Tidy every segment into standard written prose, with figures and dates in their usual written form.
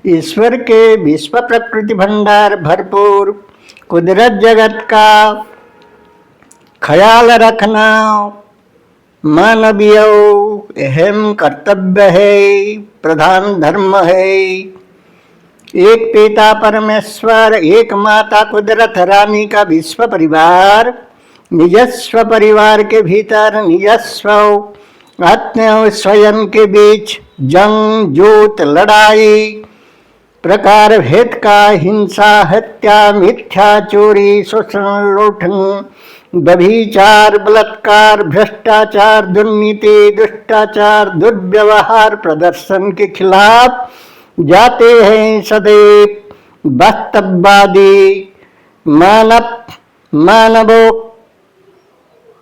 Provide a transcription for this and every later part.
ईश्वर के विश्व प्रकृति भंडार भरपूर कुदरत जगत का ख्याल रखना मानवीय अहम कर्तव्य है, प्रधान धर्म है। एक पिता परमेश्वर, एक माता कुदरत रानी का विश्व परिवार, निजस्व परिवार के भीतर निजस्व आत्म स्वयं के बीच जंग जूत लड़ाई, प्रकार भेद का हिंसा हत्या मिथ्या चोरी शोषण लूटन व्यभिचार बलात्कार भ्रष्टाचार दुर्नीति दुष्टाचार दुर्व्यवहार प्रदर्शन के खिलाफ जाते हैं सदैव वास्तववादी मानवों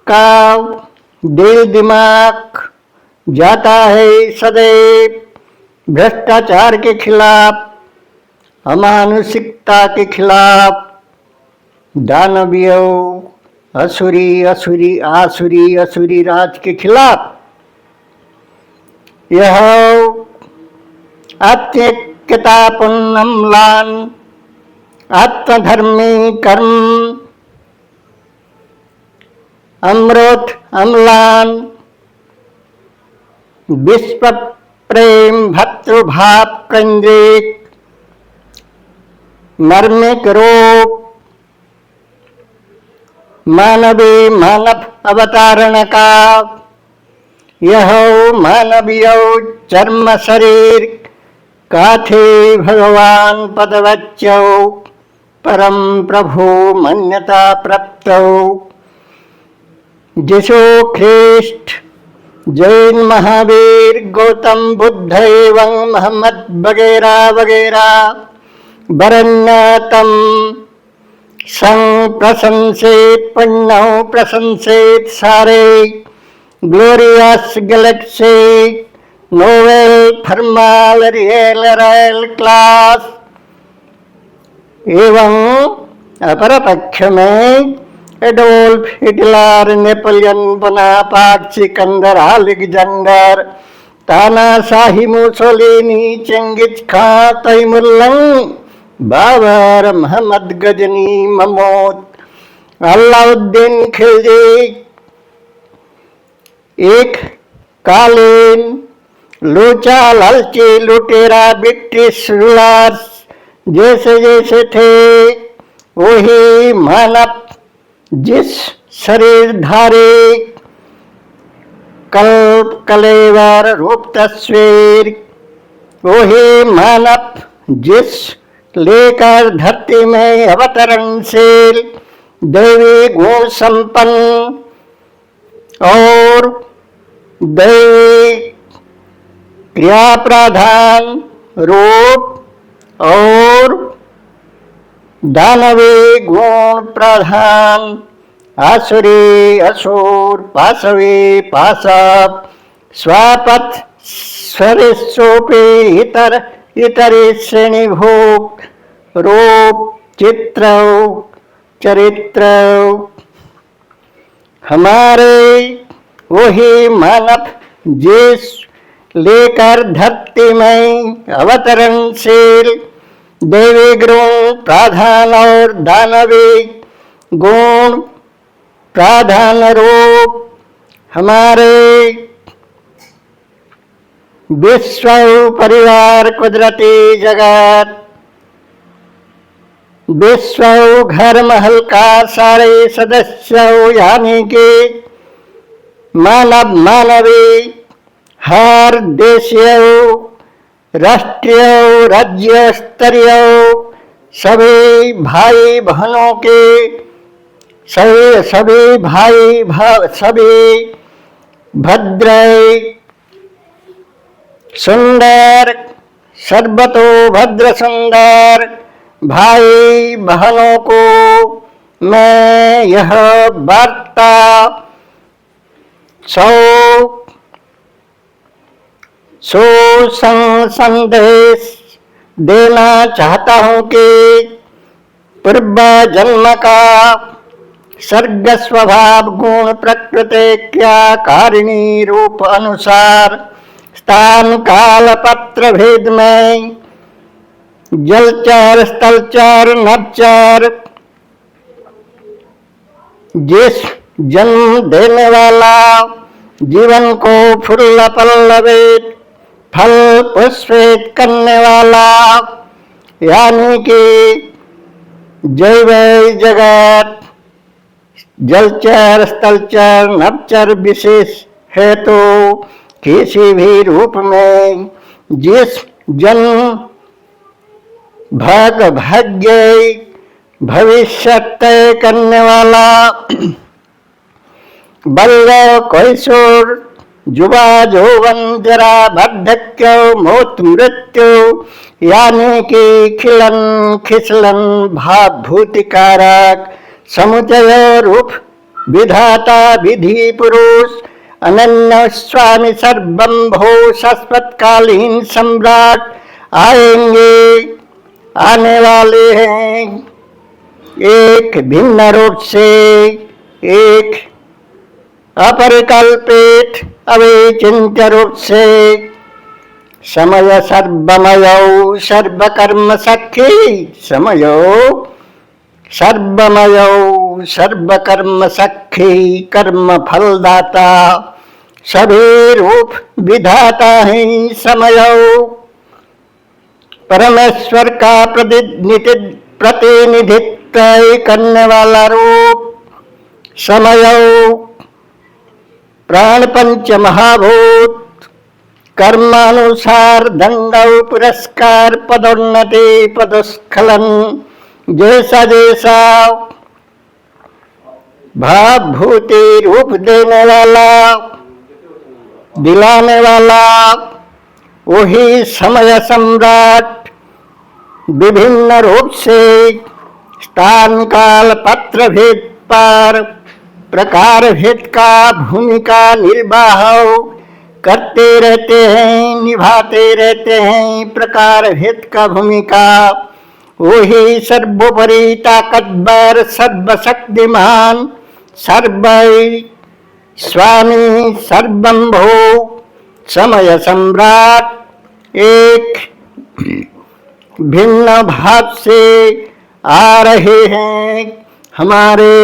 का दिल दिमाग जाता है सदैव भ्रष्टाचार के खिलाफ अमानुषिकता के खिलाफ दानवीय आसुरी राज के खिलाफ। यह आत्मैक्यता पुण्यम्लान आत्मधर्मी कर्म अमृत अम्लान विश्व प्रेम भक्तृभाव केंद्रित मर्मिक रूप मानवीय मानव अवतारण का यह मानवीय चर्म शरीर काथे भगवान पदवच्चौ परम प्रभु मान्यता प्राप्तौ यीशु ख्रिस्ट जैन महावीर गौतम बुद्ध एवं मोहम्मद वगैरह वगैरह वरण्यतम संग प्रशंसित पुण्य प्रशंसित सारे glorious Galaxy novel thermal real class एवं अपर पक्ष में Adolf Hitler Napoleon Bonaparte Sikandar Alexander तानाशाही मुसोलिनी चंगिज खां तैमुरलंग बाबर मोहम्मद गजनी महमूद अलाउद्दीन खिलजी एक कालीन लोचा लालची लुटेरा ब्रिटिश रूलर्स जैसे जैसे थे वही मानव जिस शरीर धारे कल्प कलेवर रूप तस्वीर वही मानव जिस लेकर धरती में अवतरणशील दैवी गुण संपन्न और दैवी क्रिया प्रधान रूप और दानवी गुण प्रधान आसुरी असुर पाशवी पाशव स्वापथ स्वरिशोपी इतरे श्रेणीभूत रूप चित्र चरित्र हमारे वही मानव जिस लेकर धरती में अवतरणशील दैवी गुण प्रधान और दानवी गुण प्रधान रूप हमारे विश्व परिवार कुदरती जगत विश्व घर महल का सारे सदस्य यानी कि मानव मानवी हर देशीय राष्ट्रीय राज्य स्तरीय सभी भाई बहनों के सभी भाई सभी भद्र सुंदर सर्वतो भद्र सुंदर भाई बहनों को मैं यह वार्ता संदेश देना चाहता हूँ कि पूर्व जन्म का सर्ग स्वभाव गुण प्रकृति क्या कारिणी रूप अनुसार स्थान काल पत्र भेद में जलचर स्थलचर नभचर, जिस जन्म देने वाला, जीवन को फुल्ल पल्लवित फल पुष्पित करने वाला, यानी कि जैव जगत जलचर स्थलचर नभचर विशेष है तो किसी भी रूप में जिस जन्म भाग्य भविष्य तय करने वाला, बल्लव कैशोर युवा यौवन जरा वार्धक्य मौत मृत्यु, यानी कि खिलन खिसलन भावभूति कारक समुचय रूप विधाता विधि पुरुष अनन्य स्वामी सर्वंभो शाश्वतकालीन सम्राट आएंगे, आने वाले हैं। एक भिन्न रूप से, एक अपरिकल्पित अविचिन्त्य रूप से, समय सर्वमयौ सर्वकर्म सखी, समयो सर्वमयौ सर्वकर्म सखी कर्म फलदाता, सभी रूप विधाता है समयो, परमेश्वर का प्रतिनिधित्व करने वाला रूप समयो, प्राण पंच महाभूत, कर्मानुसार दंड पुरस्कार पदोन्नति पदस्खलन, जैसा जैसा भावभूति रूप देने वाला दिलाने वाला, वही समय सम्राट विभिन्न रूप से स्थान काल पत्र भेद पर प्रकार भेद का भूमिका निर्वाह करते रहते हैं, निभाते रहते हैं प्रकार भेद का भूमिका। वही सर्वोपरि ताकतवर सर्वशक्तिमान सर्व स्वामी सर्वंभो समय सम्राट एक भिन्न भाव से आ रहे हैं हमारे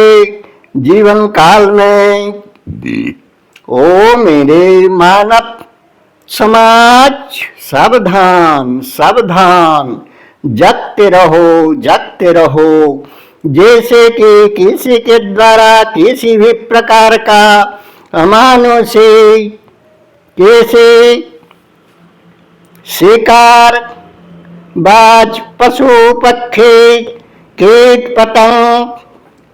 जीवन काल में। ओ मेरे मानव समाज, सावधान सावधान, जगते रहो। जैसे कि किसी के द्वारा किसी भी प्रकार का अमानुषी कैसे शिकार बाज पशु पक्षी कीट पतंग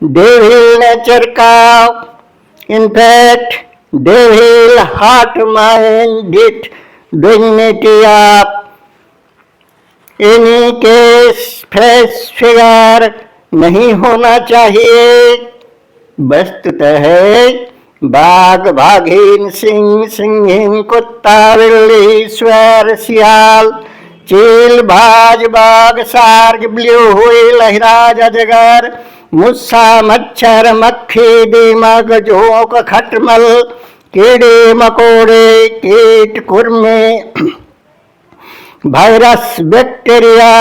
डेविल नेचर का in fact devil heart minded dignity of any case face figure नहीं होना चाहिए। वस्तुतः बाघ बाघीन सिंह सिंहीन कुत्ता बिल्ली स्वेर सियाल चील बाज बाघ सार्ग ब्लू व्हेल लहराज अजगर मुस्सा मच्छर मक्खी दीमक जोंक खटमल कीड़े मकोड़े कीट कुर्मे वायरस बैक्टीरिया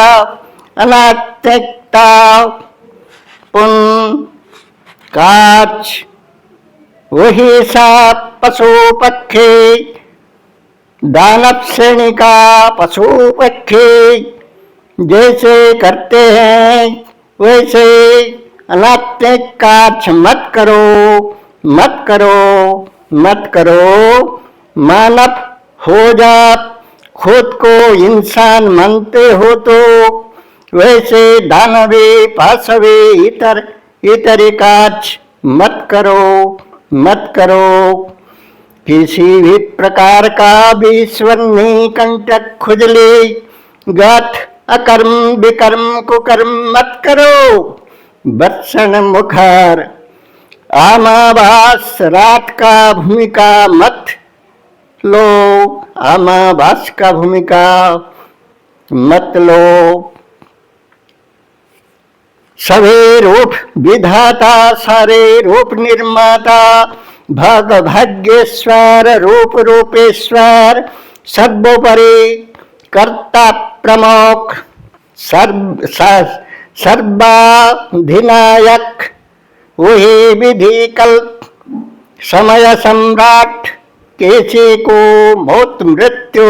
अनात्मकता पुन काच वही सांप पशु पक्षी दानव श्रेणी का पशु पक्षी जैसे करते हैं वैसे अनात्मिक कार्य मत करो। मानव हो जा खुद को इंसान मानते हो तो वैसे दानवी पाशवी इतर कार्य मत करो। किसी भी प्रकार का विस्वर्णी कंटक खुजली गत अकर्म विकर्म कुकर्म मत करो। वर्षण मुखर आमाभास रात का भूमिका मत लो, आमाभास का भूमिका मत लो। सभी रूप विधाता सारे रूप निर्माता भग भाग्येश्वर रूप रूपेश्वर सर्वोपरि कर्ता प्रमुख सर्वाधिनायक वही विधि कल्प समय सम्राट केसी को मौत मृत्यु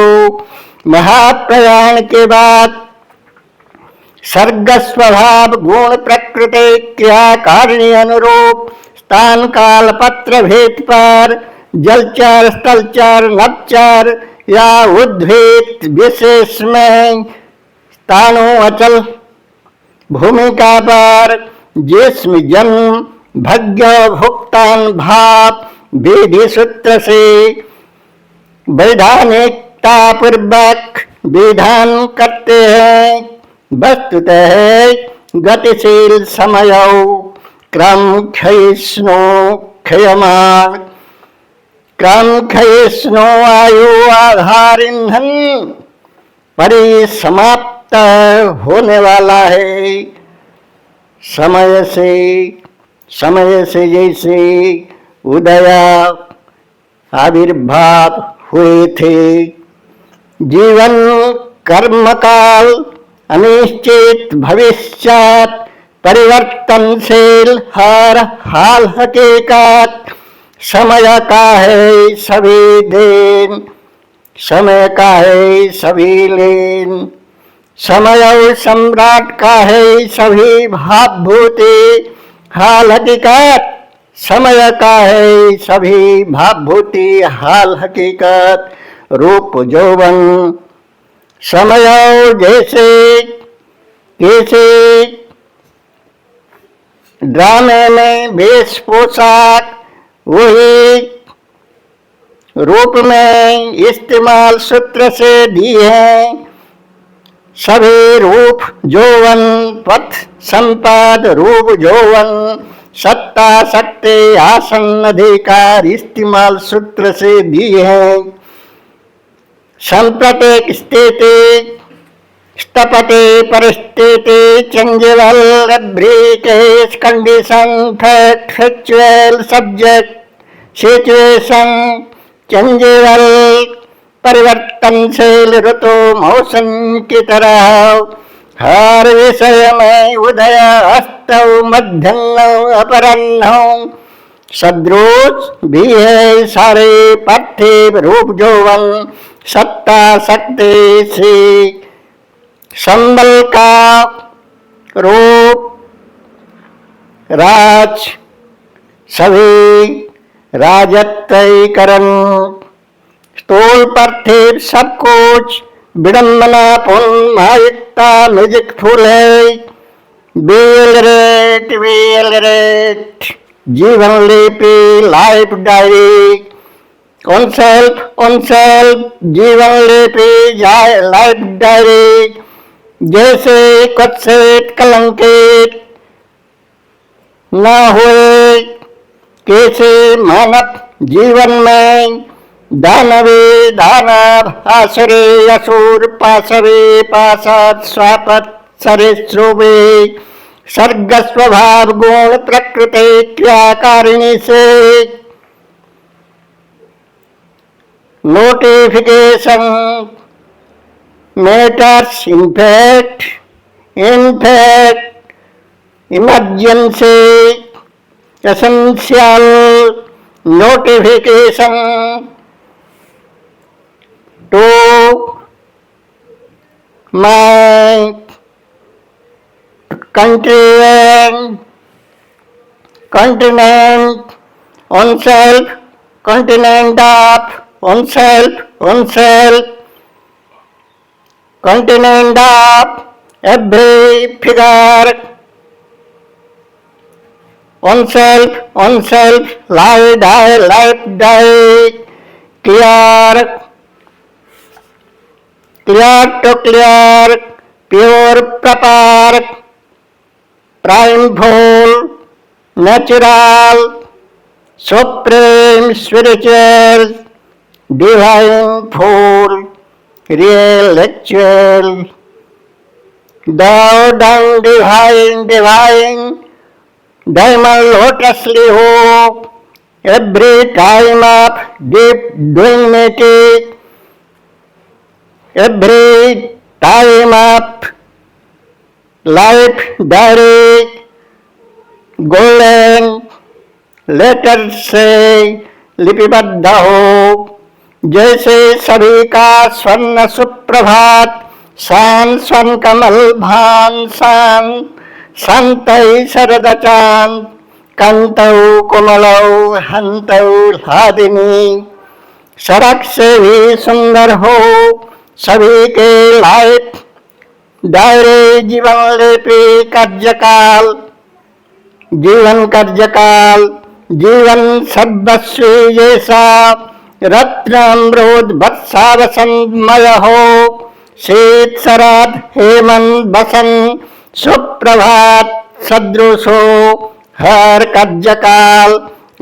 महाप्रयाण के बाद सर्ग स्वभाव गुण प्रकृति क्रिया कारणी अनुरूप स्थान काल पत्र भेद पर जलचर स्थलचर नभचर या उद्भिद विशेष में स्थानों अचल भूमिका पर जिस्म जन्म भाग्य भुगतान भाव विधि सूत्र से वैधानिकता पूर्वक विधान करते हैं। वस्तुतः गतिशील समय क्रम क्षयिष्णु क्षयमान क्रम क्षयिष्णु आयु आधार ईंधन परिसमाप्त होने वाला है। समय से जैसे उदय आविर्भाव हुए थे, जीवन कर्म काल अनिश्चित भविष्यात परिवर्तनशील हर हाल हकीकत समय का है सभी दिन समय का है सभी लीन समय सम्राट का है सभी भावभूति हाल हकीकत समय का है सभी भावभूति हाल हकीकत रूप यौवन समय जैसे किसी ड्रामे में वेश पोशाक वही रूप में इस्तेमाल सूत्र से दी है। सभी रूप यौवन पथ संपाद रूप यौवन सत्ता शक्ति आसन अधिकार इस्तेमाल सूत्र से दी है। सांप्रतिक स्थिति stapati परिस्थिति changeable every case condition fact factual subject situation changeable परिवर्तनशील ऋतु मौसम की तरह हर विषय में उदय अस्त मध्याह्न अपराह्न सदरोज भी है सारे पार्थिव रूप यौवन सत्ता शक्ति से संबल का रूप राज सभी राजत्वीकरण स्थूल पार्थिव सब कुछ विडम्बना पुन मायिकता म्यूजिक फुल है बेल रेट जीवन लिपि लाइफ डायरी ऑन सेल्फ जीवन लिपि लाइफ डायरी जैसे कुत्सित कलंकित न हुए किसी मानव जीवन में दानवी दानव आसुरी असुर पाशवी पाशद स्वापत सरिसृपी सर्ग स्वभाव गुण प्रकृति क्रियाकारिणी से notification matters in fact emergency essential notification to my continent on self continent of on self continent of every figure on self life die clear to clear pure proper prime full natural supreme spiritual divine full real actual thou done divine diamond lotusly hope every time of deep doing magic every time of life diary golden letter से लिपिबद्ध हो, जैसे सभी का स्वर्ण सुप्रभात, शान स्वर्ण कमल भान शान, शांतै शरद चांद, कांतौ कोमलौ हंतौ ह्लादिनी। सड़क से भी सुंदर हो सभी के लाइफ डायरी जीवन लेपी कार्यकाल, जीवन कार्यकाल, जीवन सर्वस्वी जैसा रत्नामृत वर्षा वसंतमय हो, शीत शरद हेमंत बसंत सुप्रभात सदृश हो हर कार्यकाल।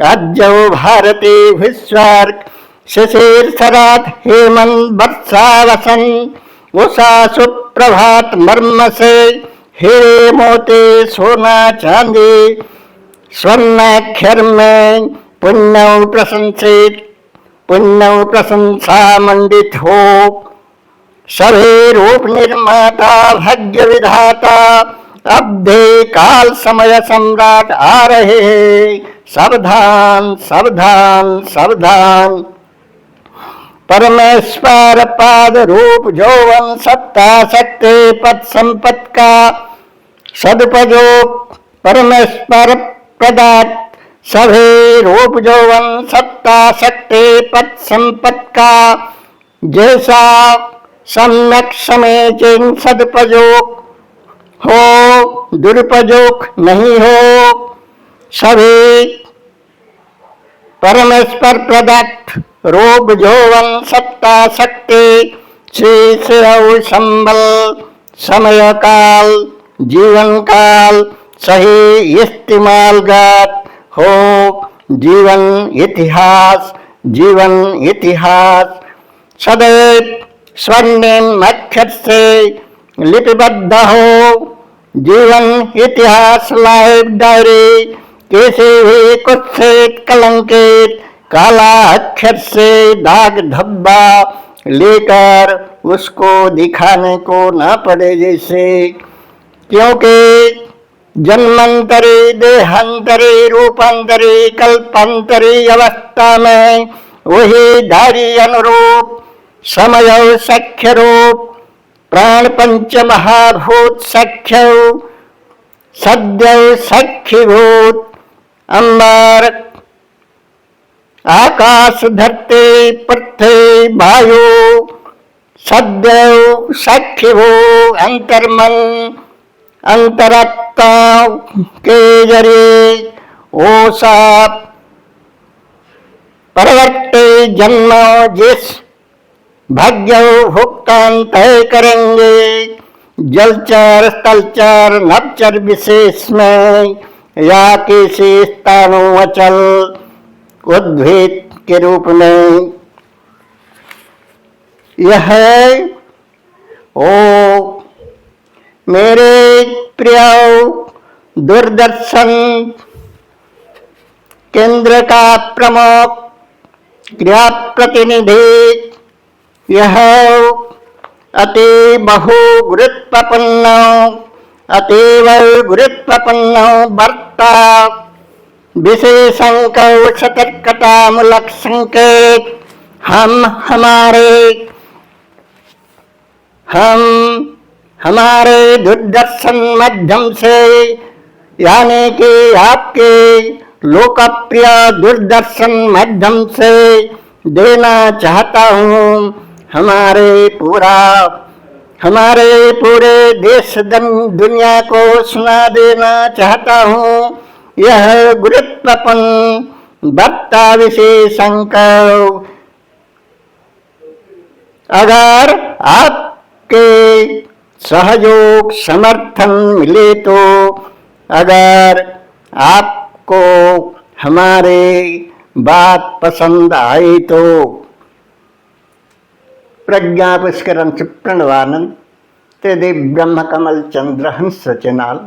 अद्यौ भारती विश्वर्ग शिशिर शरद हेमंत वर्षा वसंत उषा सुप्रभात मर्म से हीरे मोती सोना चांदी स्वर्णाक्षर में पुण्य प्रशंसित पुण्य प्रशंसा मंडित हो। सभी रूप निर्माता भाग्य विधाता अब्धि काल समय सम्राट आ रहे हैं, सावधान सावधान सावधान। परमेश्वर पाद रूप यौवन सत्ता शक्ति पद संपत्ति का सदुपयोग परमेश्वर प्रदत्त सभी रूप यौवन सत्ता शक्ति पद संपत्ति का जैसा सम्यक समीचीन सदुपयोग हो, दुरुपयोग नहीं हो। सभी परमेश्वर प्रदत्त रूप यौवन सत्ता शक्ति श्री संबल समय काल जीवन काल सही इस्तेमालगत हो। जीवन इतिहास सदैव स्वर्णिम अक्षर से लिपिबद्ध हो। जीवन इतिहास लाइफ डायरी किसी भी कुत्सित कलंकित काला अक्षर से दाग धब्बा लेकर उसको दिखाने को न पड़े जैसे, क्योंकि जन्मांतरी देहांतरी रूपांतरी कल्पांतरी अवस्था में वही धारी अनुरूप समय सख्य रूप प्राण पंच महाभूत सख्य सद्य सखीभूत अंबर आकाश धरती पृथ्वी वायु सदैव सखीभू अंतर्मन अंतरात्मा के जरिए वो सब परवर्ती जन्म जिस भाग्य भुगतान तय करेंगे, जलचर स्थलचर नभचर विशेष में या किसी स्थानु अचल उद्भिद के रूप में। यह ओ मेरे प्रिय दूरदर्शन केंद्र का प्रमुख क्रिया प्रतिनिधि, यह अति बहु गुरुत्वपूर्ण अतीव गुरुत्वपूर्ण वार्ता विशेषंक सतर्कता मूलक संकेत हम हमारे दूरदर्शन माध्यम से यानी कि आपके लोकप्रिय दूरदर्शन माध्यम से देना चाहता हूँ। हमारे पूरे देश दुनिया को सुना देना चाहता हूँ। यह गुरुत्वपूर्ण वार्ता विशेषंक अगर आपके सहयोग समर्थन मिले तो, अगर आपको हमारी बात पसंद आई तो प्रज्ञा पुष्करण प्रणवानंद तेदे ब्रह्म कमल चंद्र हंस चनाल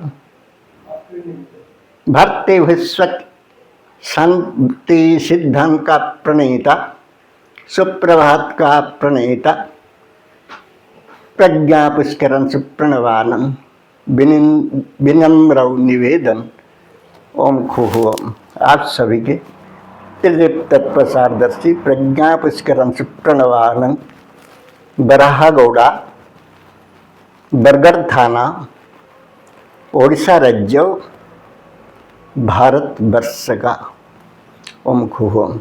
भक्ति विश्व शांति सिद्धांत का प्रणेता सुप्रभात का प्रणेता प्रज्ञा पुष्करण प्रणवानंद। विनम्र निवेदन। ओम खुह ओम। आप सभी के त्रिदीप तत्प्रसारदर्शी प्रज्ञा पुष्करण सुप्रणवानंद बराहा गौड़ा, बरगढ़ थाना, ओडिशा राज्य, भारत वर्ष का। ओम खुह ओम।